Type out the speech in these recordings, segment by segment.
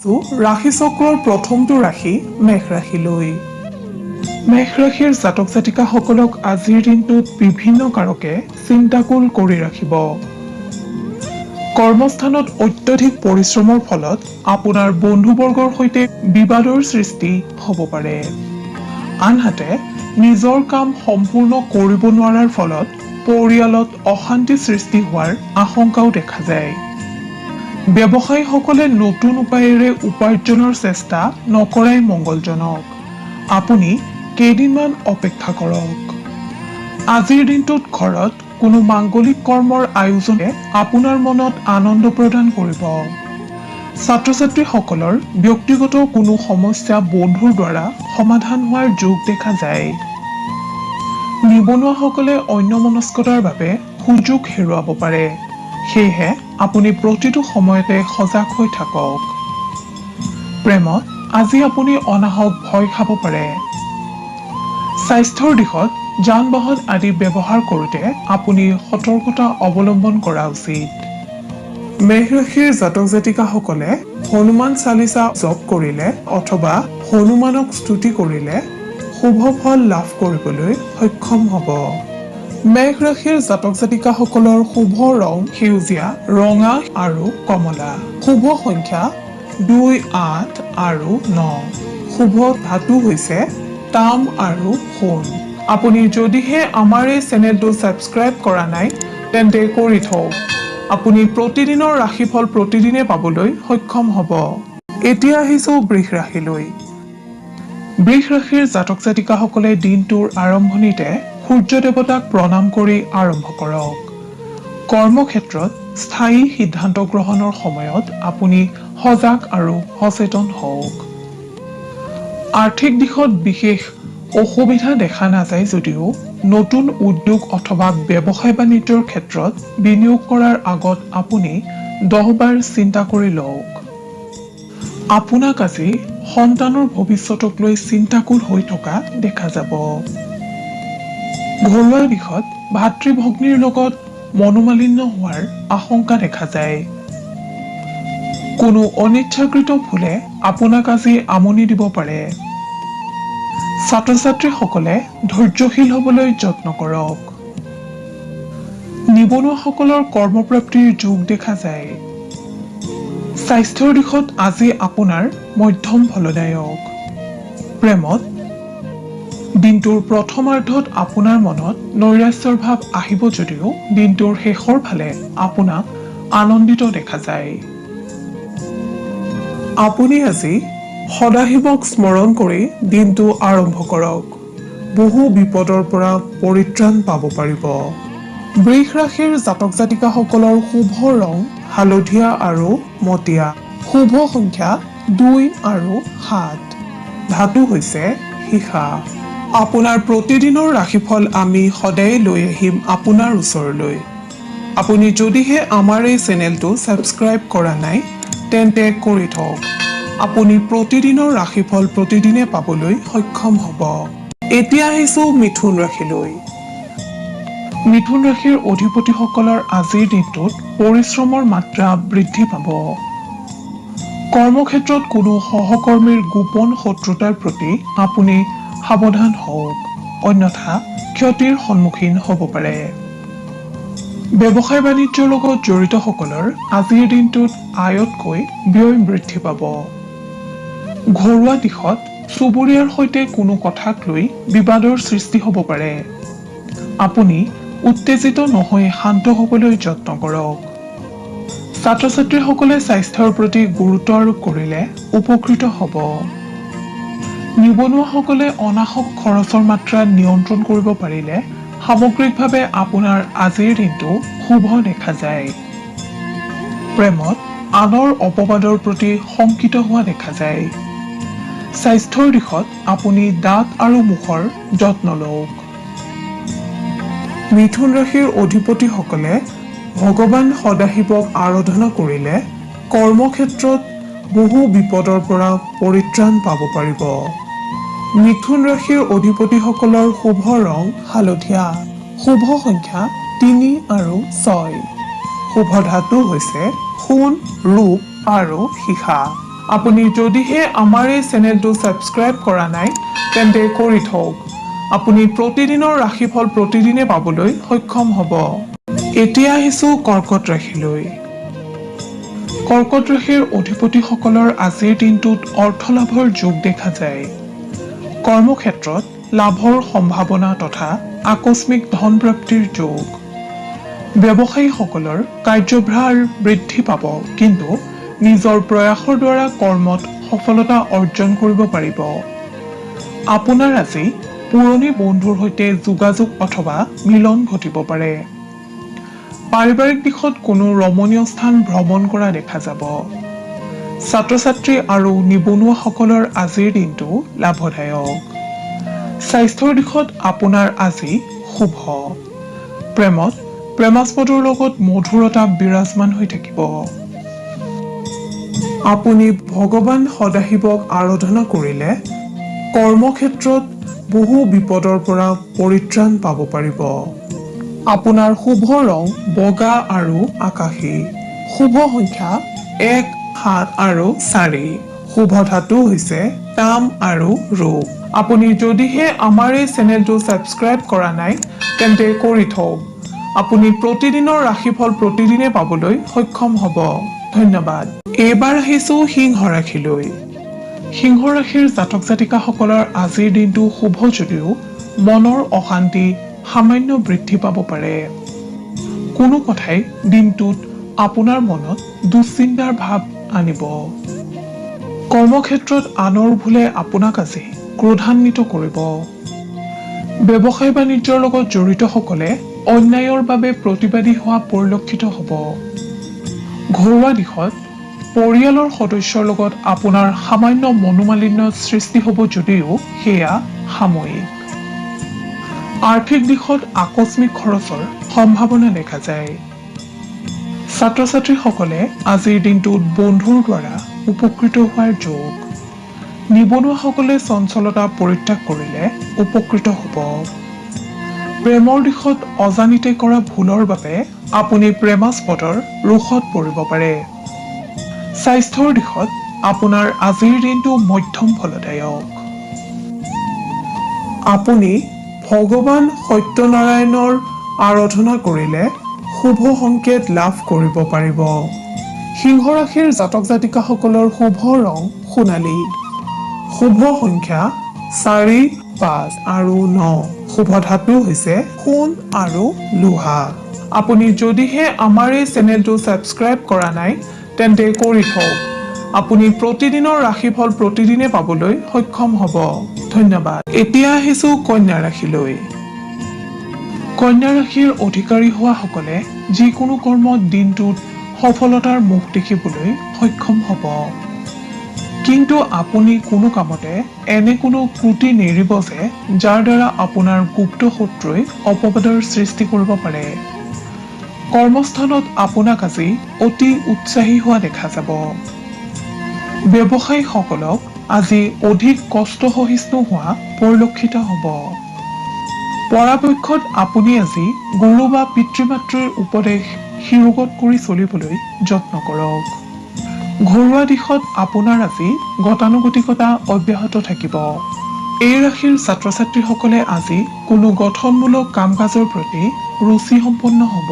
ৰাশি চক্ৰৰ প্ৰথমটো ৰাশি মেষ ৰাশিলৈ। মেষ ৰাশিৰ জাতক জাতিকাসকলক আজিৰ দিনটোত বিভিন্ন কাৰকে চিন্তাকুল কৰি ৰাখিব। কৰ্মস্থানত অত্যধিক পৰিশ্ৰমৰ ফলত আপোনাৰ বন্ধুবৰ্গৰ সৈতে বিবাদৰ সৃষ্টি হ'ব পাৰে। আনহাতে নিজৰ কাম সম্পূৰ্ণ কৰিব নোৱাৰাৰ ফলত পৰিয়ালত অশান্তি সৃষ্টি হোৱাৰ আশংকাও দেখা যায়। ব্যৱসায়ীসকলে নতুন উপায়েৰে উপাৰ্জনৰ চেষ্টা নকৰাই মংগলজনক। আপুনি কেইদিনমান অপেক্ষা কৰক। আজিৰ দিনটোত ঘৰত কোনো মাংগলিক কৰ্মৰ আয়োজনে আপোনাৰ মনত আনন্দ প্ৰদান কৰিব। ছাত্ৰ ছাত্ৰীসকলৰ ব্যক্তিগত কোনো সমস্যা বন্ধুৰ দ্বাৰা সমাধান হোৱাৰ যোগ দেখা যায়। নিবনুৱাসকলে অন্যমনস্কতাৰ বাবে সুযোগ হেৰুৱাব পাৰে। সেয়েহে আপুনি প্ৰতিটো সময়তে সজাগ হৈ থাকক। প্ৰেমত আজি আপুনি অনাহক ভয় খাব পাৰে। স্বাস্থ্যৰ দিশত যান বাহন আদি ব্যৱহাৰ কৰোঁতে আপুনি সতৰ্কতা অৱলম্বন কৰা উচিত। মেষ ৰাশিৰ জাতক জাতিকাসকলে হনুমান চালিচা জপ কৰিলে অথবা হনুমানক স্তুতি কৰিলে শুভ ফল লাভ কৰিবলৈ সক্ষম হ'ব। মেষ ৰাশিৰ জাতক জাতিকাসকলৰ শুভ ৰং সেউজীয়া, ৰঙা আৰু কমলা। শুভ সংখ্যা 2, 8 আৰু 9। শুভ ধাতু হৈছে তাম আৰু সোণ। আপুনি যদিহে আমাৰ এই চেনেলটো ছাবস্ক্ৰাইব কৰা নাই তেন্তে কৰি থওক। আপুনি প্ৰতিদিনৰ ৰাশিফল প্ৰতিদিনে পাবলৈ সক্ষম হ'ব। এতিয়া আহিছোঁ বৃষ ৰাশিলৈ। বৃষ ৰাশিৰ জাতক জাতিকাসকলে দিনটোৰ আৰম্ভণিতে সূৰ্য দেৱতাক প্ৰণাম কৰি আৰম্ভ কৰক। কৰ্মক্ষেত্ৰত স্থায়ী সিদ্ধান্ত গ্ৰহণৰ সময়ত আপুনি সজাগ আৰু সচেতন হওক। আৰ্থিক দিশত বিশেষ অসুবিধা দেখা নাযায় যদিও নতুন উদ্যোগ অথবা ব্যৱসায় বাণিজ্যৰ ক্ষেত্ৰত বিনিয়োগ কৰাৰ আগত আপুনি 10 বাৰ চিন্তা কৰি লওক। আপোনাক আজি সন্তানৰ ভৱিষ্যতক লৈ চিন্তাকুল হৈ থকা দেখা যাব। ঘৰুৱা দিশত ভাতৃ ভগ্নীৰ লগত মনোমালিন্য হোৱাৰ আশংকা দেখা যায়। কোনো অনিচ্ছাকৃত ভুলে আপোনাক আজি আমনি দিব পাৰে। ছাত্ৰ ছাত্ৰীসকলে ধৈৰ্যশীল হ'বলৈ যত্ন কৰক। নিবনুৱাসকলৰ কৰ্মপ্ৰাপ্তিৰ যোগ দেখা যায়। স্বাস্থ্যৰ দিশত আজি আপোনাৰ মধ্যম ফলদায়ক। প্ৰেমত দিনটোৰ প্ৰথমাৰ্ধত আপোনাৰ মনত নৈৰাশ্যৰ ভাৱ আহিব যদিও দিনটোৰ শেষৰ ফালে আপোনাক আনন্দিত দেখা যায়। আপুনি আজি সদাশিৱক স্মৰণ কৰি দিনটো আৰম্ভ কৰক। বহু বিপদৰ পৰা পৰিত্ৰাণ পাব পাৰিব। বৃষ ৰাশিৰ জাতক জাতিকাসকলৰ শুভ ৰং হালধীয়া আৰু মটীয়া। শুভ সংখ্যা 2 আৰু 7। ধাতু হৈছে সীসা। আপোনাৰ প্ৰতিদিনৰ ৰাশিফল আমি সদায় লৈ আহিম আপোনাৰ ওচৰলৈ। আপুনি যদিহে আমাৰ এই চেনেলটো ছাবস্ক্ৰাইব কৰা নাই তেন্তে কৰি থওক। আপুনি প্ৰতিদিনৰ ৰাশিফল প্ৰতিদিনে পাবলৈ সক্ষম হ'ব। এতিয়া আহিছোঁ মিথুন ৰাশিলৈ। মিথুন ৰাশিৰ অধিপতিসকলৰ আজিৰ দিনটোত পৰিশ্ৰমৰ মাত্ৰা বৃদ্ধি পাব। কৰ্মক্ষেত্ৰত কোনো সহকৰ্মীৰ গোপন শত্ৰুতাৰ প্ৰতি আপুনি সাৱধান হওক, অন্যথা ক্ষতিৰ সন্মুখীন হ'ব পাৰে। ব্যৱসায় বাণিজ্যৰ লগত জড়িতসকলৰ আজিৰ দিনটোত আয়তকৈ ব্যয় বৃদ্ধি পাব। ঘৰুৱা দিশত চুবুৰীয়াৰ সৈতে কোনো কথাক লৈ বিবাদৰ সৃষ্টি হ'ব পাৰে। আপুনি উত্তেজিত নহৈ শান্ত হ'বলৈ যত্ন কৰক। ছাত্ৰ ছাত্ৰীসকলে স্বাস্থ্যৰ প্ৰতি গুৰুত্ব আৰোপ কৰিলে উপকৃত হ'ব। নিবনুৱাসকলে অনাহক খৰচৰ মাত্ৰা নিয়ন্ত্ৰণ কৰিব পাৰিলে সামগ্ৰিকভাৱে আপোনাৰ আজিৰ দিনটো শুভ দেখা যায়। প্ৰেমত আনৰ অপবাদৰ প্ৰতি শংকিত হোৱা দেখা যায়। স্বাস্থ্যৰ দিশত আপুনি দাঁত আৰু মুখৰ যত্ন লওক। মিথুন ৰাশিৰ অধিপতিসকলে ভগৱান সদাশিৱক আৰাধনা কৰিলে কৰ্মক্ষেত্ৰত বহু বিপদৰ পৰা পৰিত্ৰাণ পাব পাৰিব। মিথুন ৰাশিৰ অধিপতিসকলৰ শুভ ৰং হালধীয়া। শুভ সংখ্যা 3 আৰু 6। শুভ ধাতু হৈছে সোণ, ৰূপ আৰু সীসা। আপুনি যদিহে আমাৰ এই চেনেলটো ছাবস্ক্ৰাইব কৰা নাই তেন্তে কৰি থওক। আপুনি প্ৰতিদিনৰ ৰাশিফল প্ৰতিদিনে পাবলৈ সক্ষম হ'ব। এতিয়া আহিছো কৰ্কট ৰাশিলৈ। কৰ্কট ৰাশিৰ অধিপতিসকলৰ আজিৰ দিনটোত অৰ্থলাভৰ যোগ দেখা যায়। কৰ্মক্ষেত্ৰত লাভৰ সম্ভাৱনা তথা আকস্মিক ধন প্ৰাপ্তিৰ যোগ। ব্যৱসায়ীসকলৰ কাৰ্যভাৰ বৃদ্ধি পাব, কিন্তু নিজৰ প্ৰয়াসৰ দ্বাৰা কৰ্মত সফলতা অৰ্জন কৰিব পাৰিব। আপোনাৰ আজি পুৰণি বন্ধুৰ সৈতে যোগাযোগ অথবা মিলন ঘটিব পাৰে। পাৰিবাৰিক দিশত কোনো ৰমণীয় স্থান ভ্ৰমণ কৰা দেখা যাব। ছাত্ৰ ছাত্ৰী আৰু নিবনুৱাসকলৰ আজিৰ দিনটো লাভদায়ক। স্বাস্থ্যৰ দিশত আপোনাৰ আজি শুভ। প্ৰেমত প্ৰেমাস্পদৰ লগত মধুৰতা বিৰাজমান হৈ থাকিব। আপুনি ভগৱান সদাশিৱক আৰাধনা কৰিলে কৰ্মক্ষেত্ৰত বহু বিপদৰ পৰা পৰিত্ৰাণ পাব পাৰিব। আপোনাৰ শুভ ৰং বগা আৰু আকাশী। শুভ সংখ্যা 1, 7 আৰু 4। শুভ ধাতু হৈছে তাম আৰু ৰূপ। আপুনি যদিহে আমাৰ এই চেনেলটো ছাবস্ক্ৰাইব কৰা নাই তেন্তে কৰি থওক। আপুনি প্ৰতিদিনৰ ৰাশিফল প্ৰতিদিনে পাবলৈ সক্ষম হ'ব। ধন্যবাদ। এইবাৰ আহিছো সিংহ ৰাশিলৈ। সিংহ ৰাশিৰ জাতক জাতিকাসকলৰ আজিৰ দিনটো শুভ যদিও মনৰ অশান্তি সামান্য বৃদ্ধি পাব পাৰে। কোনো কথাই দিনটোত আপোনাৰ মনত দুশ্চিন্তাৰ ভাৱ আনিব। কৰ্মক্ষেত্ৰত আনৰ ভুলে আপোনাক আজি ক্ৰোধান্বিত কৰিব। ব্যৱসায় বাণিজ্যৰ লগত জড়িতসকলে অন্যায়ৰ বাবে প্ৰতিবাদী হোৱা পৰিলক্ষিত হ'ব। ঘৰুৱা দিশত পৰিয়ালৰ সদস্যৰ লগত আপোনাৰ সামান্য মনোমালিন্যৰ সৃষ্টি হ'ব যদিও সেয়া সাময়িক। আৰ্থিক দিশত আকস্মিক খৰচৰ সম্ভাৱনা দেখা যায়। ছাত্ৰ ছাত্ৰীসকলে আজিৰ দিনটোত বন্ধুৰ দ্বাৰা উপকৃত হোৱাৰ যোগ। নিবনুৱাসকলে চঞ্চলতা পৰিত্যাগ কৰিলে উপকৃত হ'ব। প্ৰেমৰ দিশত অজানিতে কৰা ভুলৰ বাবে আপুনি প্ৰেমাস্পদৰ ৰোষত পৰিব পাৰে। স্বাস্থ্যৰ দিশত আপোনাৰ আজিৰ দিনটো মধ্যম ফলদায়ক। আপুনি ভগৱান সত্যনাৰায়ণৰ আৰাধনা কৰিলে শুভ সংকেত লাভ কৰিব পাৰিব। সিংহ ৰাশিৰ জাতক জাতিকাসকলৰ শুভ ৰং সোণালী। শুভ সংখ্যা 4, 5 আৰু 9। শুভ ধাতু হৈছে সোণ আৰু লোহা। আপুনি যদিহে আমাৰ এই চেনেলটো ছাবস্ক্ৰাইব কৰা নাই তেন্তে কৰি থওক। আপুনি প্ৰতিদিনৰ ৰাশিফল প্ৰতিদিনে পাবলৈ সক্ষম হ'ব। ধন্যবাদ। এতিয়া আহিছো কন্যা ৰাশিলৈ। কন্যা ৰাশিৰ অধিকাৰী হোৱাসকলে যিকোনো কৰ্মত দিনটোত সফলতাৰ মুখ দেখিবলৈ সক্ষম হ'ব। কিন্তু আপুনি কোনো কামতে এনে কোনো ত্ৰুটি নেৰিব যে যাৰ দ্বাৰা আপোনাৰ গুপ্ত শত্ৰুৱে অপবাদৰ সৃষ্টি কৰিব পাৰে। কৰ্মস্থানত আপোনাক আজি অতি উৎসাহী হোৱা দেখা যাব। ব্যৱসায়ীসকলক আজি অধিক কষ্ট সহিষ্ণু হোৱা পৰিলক্ষিত হ'ব। পৰাপক্ষত আপুনি আজি গুৰু বা পিতৃ-মাতৃৰ উপদেশ শিৰোগত কৰি চলিবলৈ যত্ন কৰক। ঘৰুৱা দিশত আপোনাৰ আজি গতানুগতিকতা অব্যাহত থাকিব। এই ৰাশিৰ ছাত্ৰ ছাত্ৰীসকলে আজি কোনো গঠনমূলক কাম কাজৰ প্ৰতি ৰুচি সম্পন্ন হ'ব।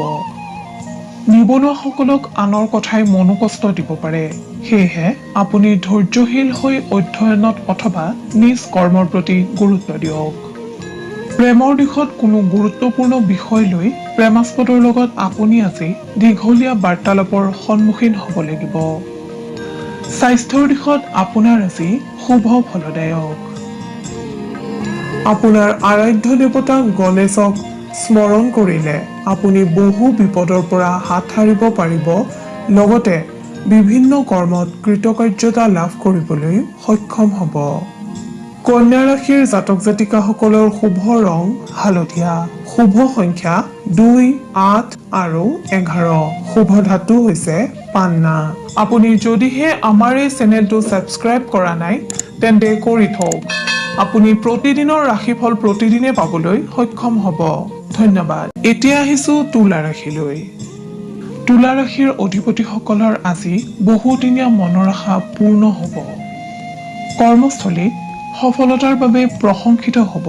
নিবনুৱাসকলক আনৰ কথাই মনোকষ্ট দিব পাৰে। সেয়েহে আপুনি ধৈৰ্যশীল হৈ অধ্যয়নত অথবা নিজ কৰ্মৰ প্ৰতি গুৰুত্ব দিয়ক। প্ৰেমৰ দিশত কোনো গুৰুত্বপূৰ্ণ বিষয় লৈ প্ৰেমাস্পদৰ লগত আপুনি আজি দীঘলীয়া বাৰ্তালাপৰ সন্মুখীন হ'ব লাগিব। স্বাস্থ্যৰ দিশত আপোনাৰ আজি শুভ ফলদায়ক। আপোনাৰ আৰাধ্য দেৱতা গণেশক স্মৰণ কৰিলে আপুনি বহু বিপদৰ পৰা হাত সাৰিব পাৰিব, লগতে বিভিন্ন কৰ্মত কৃতকাৰ্যতা লাভ কৰিবলৈ সক্ষম হ'ব। কন্যা ৰাশিৰ জাতক জাতিকাসকলৰ শুভ ৰং হালধীয়া। শুভ সংখ্যা 2, 8 আৰু 11। শুভ ধাতু হৈছে পান্না। আপুনি যদিহে আমাৰ এই চেনেলটো ছাবস্ক্ৰাইব কৰা নাই তেন্তে কৰি থওক। আপুনি প্ৰতিদিনৰ ৰাশিফল প্ৰতিদিনে পাবলৈ সক্ষম হ'ব। ধন্যবাদ। এতিয়া আহিছো তুলা ৰাশিলৈ। তুলা ৰাশিৰ অধিপতিসকলৰ আজি বহুদিনীয়া মনৰ আশা পূৰ্ণ হ'ব। কৰ্মস্থলীত সফলতাৰ বাবে প্ৰশংসিত হ'ব।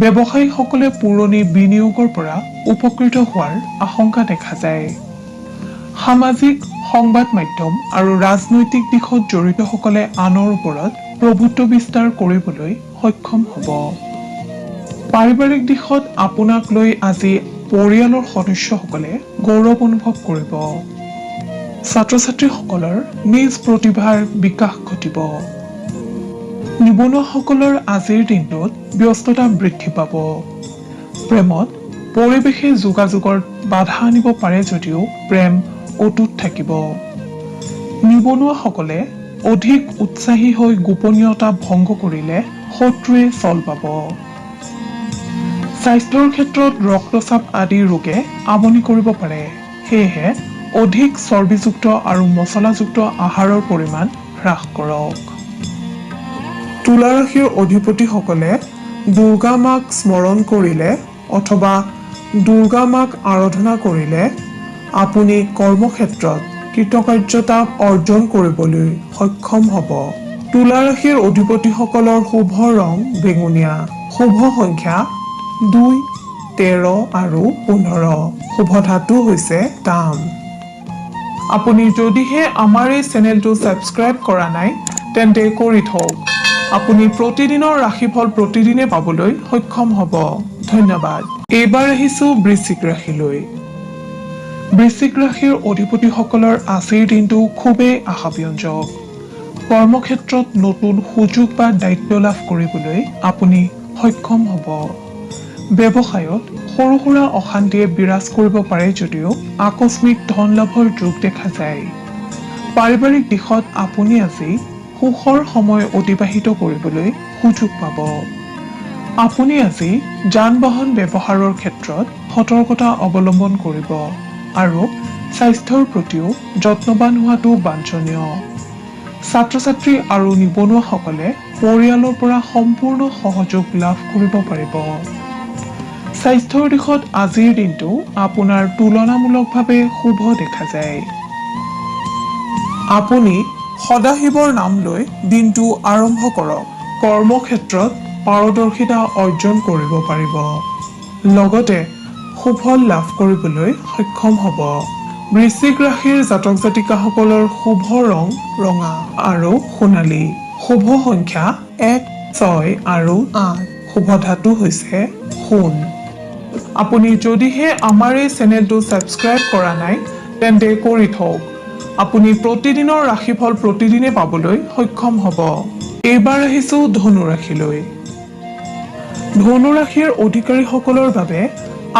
ব্যৱসায়ীসকলে পুৰণি বিনিয়োগৰ পৰা উপকৃত হোৱাৰ আশংকা দেখা যায়। সামাজিক সংবাদ মাধ্যম আৰু ৰাজনৈতিক দিশত জড়িতসকলে আনৰ ওপৰত প্ৰভুত্ব বিস্তাৰ কৰিবলৈ সক্ষম হ'ব। পাৰিবাৰিক দিশত আপোনাক লৈ আজি পৰিয়ালৰ সদস্যসকলে গৌৰৱ অনুভৱ কৰিব। ছাত্ৰ-ছাত্ৰীসকলৰ নিজ প্ৰতিভাৰ বিকাশ ঘটিব। নিবনুৱাসকলৰ আজিৰ দিনটোত ব্যস্ততা বৃদ্ধি পাব। প্ৰেমত পৰিৱেশে যোগাযোগৰ বাধা আনিব পাৰে যদিও প্ৰেম অটুট থাকিব। নিবনুৱাসকলে অধিক উৎসাহী হৈ গোপনীয়তা ভংগ কৰিলে শত্ৰুৱে চল পাব। স্বাস্থ্যৰ ক্ষেত্ৰত ৰক্তচাপ আদি ৰোগে আমনি কৰিব পাৰে। সেয়েহে অধিক চৰ্বিযুক্ত আৰু মছলাযুক্ত আহাৰৰ পৰিমাণ হ্ৰাস কৰক। তুলা ৰাশিৰ অধিপতিসকলে দুৰ্গা মাক স্মৰণ কৰিলে অথবা দুৰ্গা মাক আৰাধনা কৰিলে আপুনি কৰ্মক্ষেত্ৰত কৃতকাৰ্যতা অৰ্জন কৰিবলৈ সক্ষম হ'ব। তুলা ৰাশিৰ অধিপতিসকলৰ শুভ ৰং বেঙুনীয়া। শুভ সংখ্যা 2, 13 আৰু 15। শুভ ধাতু হৈছে তাম। আপুনি যদিহে আমাৰ এই চেনেলটো ছাবস্ক্ৰাইব কৰা নাই তেন্তে কৰি থওক। আপুনি প্ৰতিদিনৰ ৰাশিফল প্ৰতিদিনে পাবলৈ সক্ষম হ'ব। ধন্যবাদ। এইবাৰ আহিছো বৃশ্চিক ৰাশিলৈ। বৃশ্চিক ৰাশিৰ অধিপতিসকলৰ আজিৰ দিনটো খুবেই আশাব্যঞ্জক। কৰ্মক্ষেত্ৰত নতুন সুযোগ বা দায়িত্ব লাভ কৰিবলৈ আপুনি সক্ষম হ'ব। ব্যৱসায়ত সৰু সুৰা অশান্তিয়ে বিৰাজ কৰিব পাৰে যদিও আকস্মিক ধন লাভৰ যোগ দেখা যায়। পাৰিবাৰিক দিশত আপুনি আজি সুখৰ সময় অতিবাহিত কৰিবলৈ সুযোগ পাব। আপুনি আজি যান-বাহন ব্যৱহাৰৰ ক্ষেত্ৰত সতৰ্কতা অৱলম্বন কৰিব আৰু স্বাস্থ্যৰ প্ৰতিও যত্নৱান হোৱাটো বাঞ্ছনীয়। ছাত্ৰ-ছাত্ৰী আৰু নিবনুৱাসকলে পৰিয়ালৰ পৰা সম্পূৰ্ণ সহযোগ লাভ কৰিব পাৰিব। স্বাস্থ্যৰ দিশত আজিৰ দিনটো আপোনাৰ তুলনামূলকভাৱে শুভ দেখা যায়। আপুনি সদাশিৱৰ নাম লৈ দিনটো আৰম্ভ কৰক। কৰ্মক্ষেত্ৰত পাৰদৰ্শিতা অৰ্জন কৰিব পাৰিব। লগতে সুফল লাভ কৰিবলৈ সক্ষম হ'ব। বৃশ্চিক ৰাশিৰ জাতক জাতিকাসকলৰ শুভ ৰং ৰঙা আৰু সোণালী। শুভ সংখ্যা 1, 6 আৰু 8। শুভ ধাতু হৈছে সোণ। আপুনি যদিহে আমাৰ এই চেনেলটো ছাবস্ক্ৰাইব কৰা নাই তেন্তে কৰি থওক। আপুনি প্ৰতিদিনৰ ৰাশিফল প্ৰতিদিনে পাবলৈ সক্ষম হ'ব। এইবাৰ আহিছো ধনু ৰাশিলৈ। ধনু ৰাশিৰ অধিকাৰীসকলৰ বাবে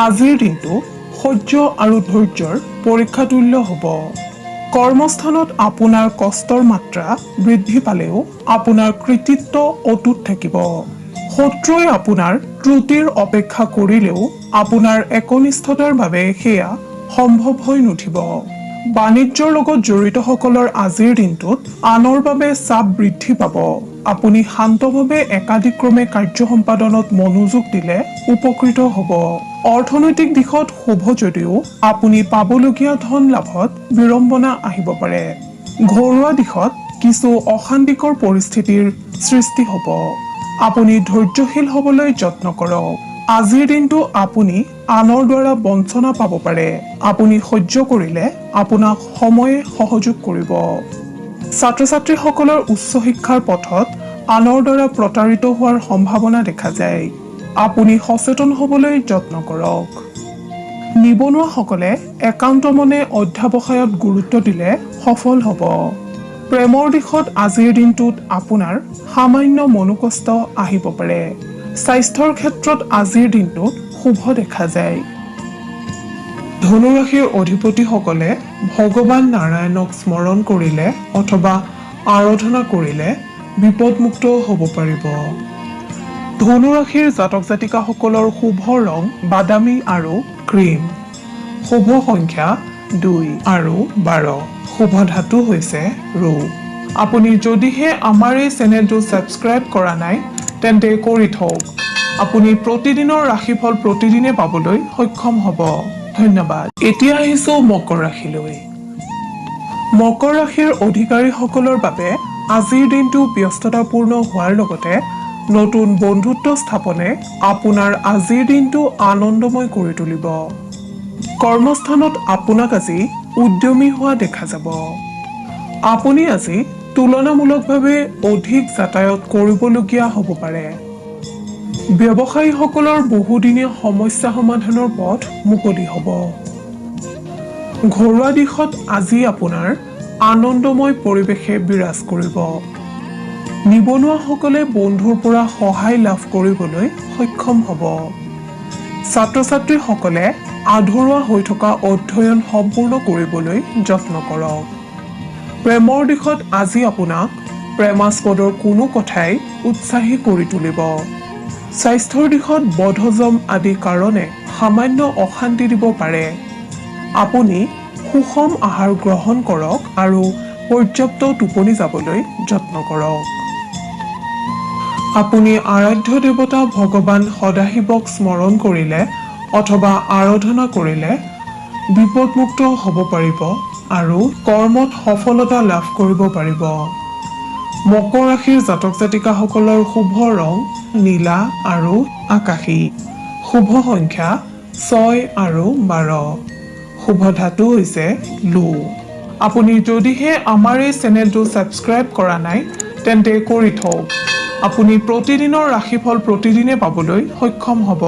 আজিৰ দিনটো সহ্য আৰু ধৈৰ্যৰ পৰীক্ষাতুল্য হ'ব। কৰ্মস্থানত আপোনাৰ কষ্টৰ মাত্ৰা বৃদ্ধি পালেও আপোনাৰ কৃতিত্ব অটুট থাকিব। শত্ৰুৱে আপোনাৰ ত্ৰুটিৰ অপেক্ষা কৰিলেও আপোনাৰ একনিষ্ঠতাৰ বাবে সেয়া সম্ভৱ হৈ নুঠিব। বাণিজ্যৰ লগত জড়িতসকলৰ আজিৰ দিনটোত আনৰ বাবে চাপ বৃদ্ধি পাব। আপুনি শান্তভাৱে একাদিক্ৰমে কাৰ্য সম্পাদনত মনোযোগ দিলে উপকৃত হ'ব। অৰ্থনৈতিক দিশত শুভ যদিও আপুনি পাবলগীয়া ধন লাভত বিড়ম্বনা আহিব পাৰে। ঘৰুৱা দিশত কিছু অশান্তিকৰ পৰিস্থিতিৰ সৃষ্টি হ'ব। আপুনি ধৈৰ্যশীল হ'বলৈ যত্ন কৰক। আজিৰ দিনটো আপুনি আনৰ দ্বাৰা বঞ্চনা পাব পাৰে। আপুনি সহ্য কৰিলে আপোনাক সময়ে সহযোগ কৰিব। ছাত্ৰ-ছাত্ৰীসকলৰ উচ্চ শিক্ষাৰ পথত আনৰ দ্বাৰা প্ৰতাৰিত হোৱাৰ সম্ভাৱনা দেখা যায়। আপুনি সচেতন হ'বলৈ যত্ন কৰক। নিবনুৱাসকলে একান্ত মনে অধ্যাৱসায়ত গুৰুত্ব দিলে সফল হ'ব। প্ৰেমৰ দিশত আজিৰ দিনটোত আপোনাৰ সামান্য মনোকষ্ট আহিব পাৰে। স্বাস্থ্যৰ ক্ষেত্ৰত আজিৰ দিনটোত শুভ দেখা যায়। ধনু ৰাশিৰ অধিপতিসকলে ভগৱান নাৰায়ণক স্মৰণ কৰিলে অথবা আৰাধনা কৰিলে বিপদমুক্ত হ'ব পাৰিব। ধনু ৰাশিৰ জাতক জাতিকাসকলৰ শুভ ৰং বাদামী আৰু ক্ৰীম। শুভ সংখ্যা 2 আৰু 12। শুভ ধাতু হৈছে ৰূপ। আপুনি যদিহে আমাৰ এই চেনেলটো ছাবস্ক্ৰাইব কৰা নাই তেন্তে কৰি থওক। আপুনি প্ৰতিদিনৰ ৰাশিফল প্ৰতিদিনে পাবলৈ সক্ষম হ'ব। ধন্যবাদ। এতিয়া আহিছো মকৰ ৰাশিলৈ। মকৰ ৰাশিৰ অধিকাৰীসকলৰ বাবে আজিৰ দিনটো ব্যস্ততাপূৰ্ণ হোৱাৰ লগতে নতুন বন্ধুত্ব স্থাপনে আপোনাৰ আজিৰ দিনটো আনন্দময় কৰি তুলিব। কৰ্মস্থানত আপোনাক আজি উদ্যমী হোৱা দেখা যাব। আপুনি আজি তুলনামূলকভাৱে অধিক যাতায়াত কৰিবলগীয়া হ'ব পাৰে। ব্যৱসায়ীসকলৰ বহুদিনীয়া সমস্যা সমাধানৰ পথ মুকলি হ'ব। ঘৰুৱা দিশত আজি আপোনাৰ আনন্দময় পৰিৱেশে বিৰাজ কৰিব। নিবনুৱাসকলে বন্ধুৰ পৰা সহায় লাভ কৰিবলৈ সক্ষম হ'ব। ছাত্ৰ-ছাত্ৰীসকলে আধৰুৱা হৈ থকা অধ্যয়ন সম্পূৰ্ণ কৰিবলৈ যত্ন কৰক। প্ৰেমৰ দিশত আজি আপোনাক প্ৰেমাস্পদৰ কোনো কথাই উৎসাহী কৰি তুলিব। স্বাস্থ্যৰ দিশত বদহজম আদি কাৰণে সামান্য অশান্তি দিব পাৰে। আপুনি সুষম আহাৰ গ্ৰহণ কৰক আৰু পৰ্যাপ্ত টোপনি যাবলৈ যত্ন কৰক। আপুনি আৰাধ্য দেৱতা ভগৱান সদাশিৱক স্মৰণ কৰিলে অথবা আৰাধনা কৰিলে বিপদমুক্ত হ'ব পাৰিব আৰু কৰ্মত সফলতা লাভ কৰিব পাৰিব। মকৰ ৰাশিৰ জাতক জাতিকাসকলৰ শুভ ৰং নীলা আৰু আকাশী। শুভ সংখ্যা 6 আৰু 12। শুভ ধাতু হৈছে লো। আপুনি যদিহে আমাৰ এই চেনেলটো ছাবস্ক্ৰাইব কৰা নাই তেন্তে কৰি থওক। আপুনি প্ৰতিদিনৰ ৰাশিফল প্ৰতিদিনে পাবলৈ সক্ষম হ'ব।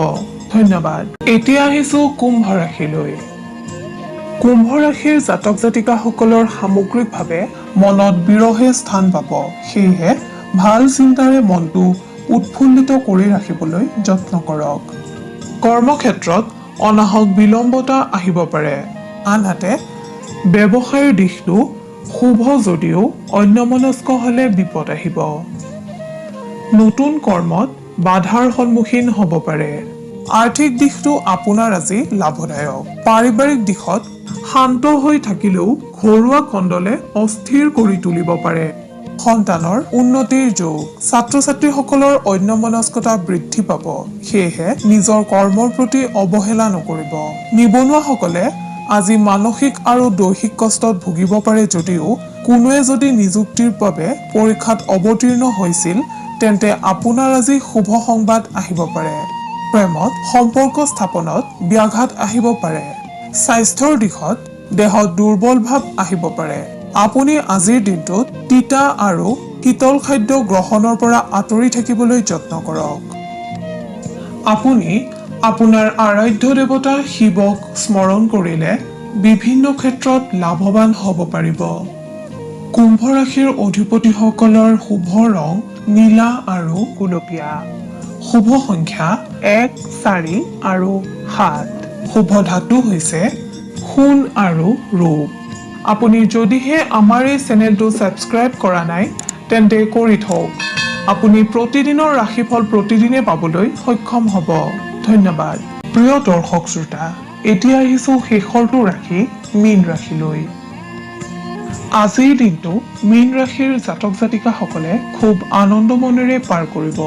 ধন্যবাদ। এতিয়া আহিছো কুম্ভ ৰাশিলৈ। কুম্ভ ৰাশিৰ জাতক জাতিকাসকলৰ সামগ্ৰিকভাৱে মনত বিৰহে স্থান পাব। সেয়েহে ভাল চিন্তাৰে মনটো উৎফুল্লিত কৰি ৰাখিবলৈ যত্ন কৰক। কৰ্মক্ষেত্ৰত অনাহক বিলম্বতা আহিব পাৰে। আনহাতে ব্যৱসায়ৰ দিশটো শুভ যদিও অন্যমনস্ক হ'লে বিপদ আহিব। নতুন কৰ্মত বাধাৰ সন্মুখীন হ'ব পাৰে। আৰ্থিক দিশটো আপোনাৰ আজি লাভদায়ক। পাৰিবাৰিক দিশত শান্ত হৈ থাকিলেও ঘৰুৱা কণ্ডলে অস্থিৰ কৰি তুলিব পাৰে। সন্তানৰ উন্নতিৰ যোগ। ছাত্ৰ-ছাত্ৰীসকলৰ অন্যমনস্কতা বৃদ্ধি পাব। সেয়েহে নিজৰ কৰ্মৰ প্ৰতি অৱহেলা নকৰিব। নিবনুৱাসকলে আজি মানসিক আৰু দৈহিক কষ্টত ভুগিব পাৰে যদিও কোনোৱে যদি নিযুক্তিৰ বাবে পৰীক্ষাত অৱতীৰ্ণ হৈছিল তেন্তে আপোনাৰ আজি শুভ সংবাদ আহিব পাৰে। প্ৰেমত সম্পৰ্ক স্থাপনত ব্যাঘাত আহিব পাৰে। স্বাস্থ্যৰ দিশত দেহত দুৰ্বল ভাৱ আহিব পাৰে। আপুনি আজিৰ দিনটোত তিতা আৰু শীতল খাদ্য গ্ৰহণৰ পৰা আঁতৰি থাকিবলৈ যত্ন কৰক। আপুনি আপোনাৰ আৰাধ্য দেৱতা শিৱক স্মৰণ কৰিলে বিভিন্ন ক্ষেত্ৰত লাভৱান হ'ব পাৰিব। কুম্ভ ৰাশিৰ অধিপতিসকলৰ শুভ ৰং নীলা আৰু গুলপীয়া। শুভ সংখ্যা 1, 4 আৰু 7। শুভ ধাতু হৈছে সোণ আৰু ৰূপ। আপুনি যদিহে আমাৰ এই চেনেলটো ছাবস্ক্ৰাইব কৰা নাই তেন্তে কৰি থওক। আপুনি প্ৰতিদিনৰ ৰাশিফল প্ৰতিদিনে পাবলৈ সক্ষম হ'ব। ধন্যবাদ। প্ৰিয় দৰ্শক শ্ৰোতা, এতিয়া আহিছো শেষৰটো ৰাশি মীন ৰাশিলৈ। আজিৰ দিনটো মীন ৰাশিৰ জাতক জাতিকাসকলে খুব আনন্দ মনেৰে পাৰ কৰিব।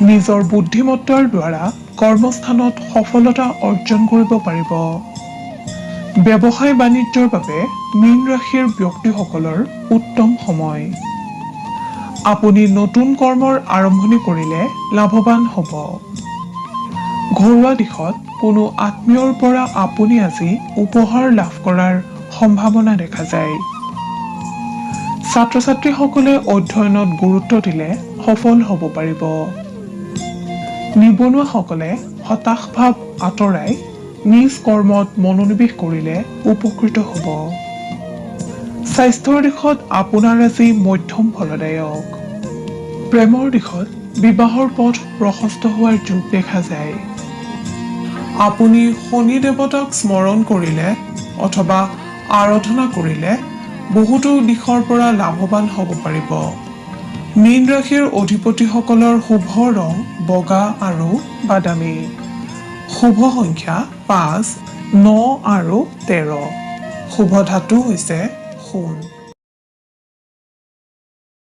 নিজৰ বুদ্ধিমত্তাৰ দ্বাৰা কৰ্মস্থানত সফলতা অৰ্জন কৰিব পাৰিব। ব্যৱসায় বাণিজ্যৰ বাবে মীন ৰাশিৰ ব্যক্তিসকলৰ উত্তম সময়। আপুনি নতুন কৰ্মৰ আৰম্ভণি কৰিলে লাভৱান হ'ব। ঘৰুৱা দিশত কোনো আত্মীয়ৰ পৰা আপুনি আজি উপহাৰ লাভ কৰাৰ সম্ভাৱনা দেখা যায়। ছাত্ৰ-ছাত্ৰীসকলে অধ্যয়নত গুৰুত্ব দিলে সফল হ'ব পাৰিব। নিবনুৱাসকলে হতাশ ভাৱ আঁতৰাই নিজ কৰ্মত মনোনিৱেশ কৰিলে উপকৃত হ'ব। স্বাস্থ্যৰ দিশত আপোনাৰ আজি মধ্যম ফলদায়ক। প্ৰেমৰ দিশত বিবাহৰ পথ প্ৰশস্ত হোৱাৰ যোগ দেখা যায়। আপুনি শনি দেৱতাক স্মৰণ কৰিলে অথবা আৰাধনা কৰিলে বহুতো দিশৰ পৰা লাভৱান হ'ব পাৰিব। মীন ৰাশিৰ অধিপতিসকলৰ শুভ ৰং বগা আৰু বাদামী। শুভ সংখ্যা 5, 9 আৰু 13। শুভ ধাতু হৈছে সোণ।